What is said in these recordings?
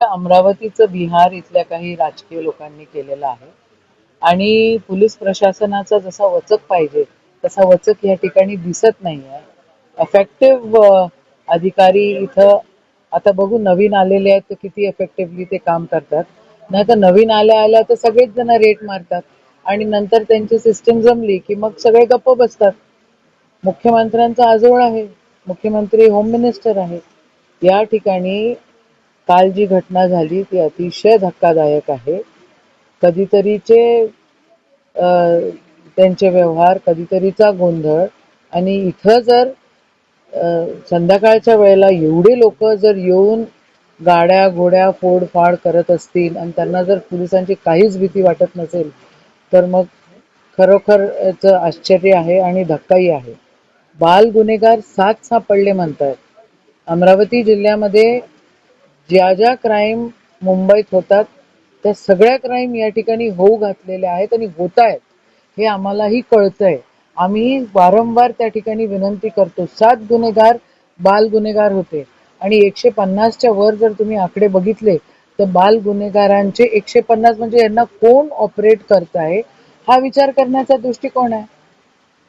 अमरावतीचं बिहार इथल्या काही राजकीय लोकांनी केलेलं आहे आणि पोलीस प्रशासनाचा जसा वचक पाहिजे तसा वचक या ठिकाणी दिसत नाही आहे. इफेक्टिव्ह अधिकारी इथं आता बघू, नवीन आलेले आहेत तर किती इफेक्टिव्हली ते काम करतात. नाही तर नवीन आल्या आल्या तर सगळेच जण रेट मारतात आणि नंतर त्यांची सिस्टीम जमली की मग सगळे गप्प बसतात. मुख्यमंत्र्यांचा आजोळ आहे, मुख्यमंत्री होम मिनिस्टर आहे. या ठिकाणी काल जी घटना झाली ती अतिशय धक्कादायक आहे. कधीतरीचे त्यांचे व्यवहार, कधीतरीचा गोंधळ आणि इथं जर संध्याकाळच्या वेळेला एवढे लोक जर येऊन गाड्या घोड्या फोडफाड करत असतील आणि त्यांना जर पोलिसांची काहीच भीती वाटत नसेल तर मग खरोखरच आश्चर्य आहे आणि धक्काही आहे. बाल गुन्हेगार 7 सापडले म्हणतात. अमरावती जिल्ह्यामध्ये ज्या ज्या क्राईम मुंबईत होतात त्या सगळ्या क्राईम या ठिकाणी होऊ घातलेल्या आहेत आणि होत आहेत हे आम्हालाही कळतंय. आम्ही वारंवार त्या ठिकाणी विनंती करतो. 7 गुन्हेगार बाल गुन्हेगार होते आणि 150च्या वर जर तुम्ही आकडे बघितले तर बाल गुन्हेगारांचे 150 म्हणजे यांना कोण ऑपरेट करताय हा विचार करण्याचा दृष्टिकोन आहे.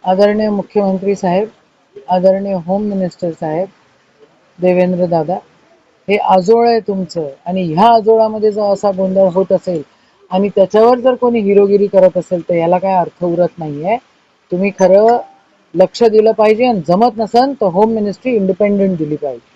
आदरणीय मुख्यमंत्री साहेब, आदरणीय होम मिनिस्टर साहेब, देवेंद्र दादा, हे आजोळ आहे तुमचं आणि ह्या आजोळामध्ये जर असा गोंधळ होत असेल आणि त्याच्यावर जर कोणी हिरोगिरी करत असेल तर याला काय अर्थ उरत नाहीये. तुम्ही खरं लक्ष दिलं पाहिजे आणि जमत नसेल तर होम मिनिस्ट्री इंडिपेंडेंट दिली पाहिजे.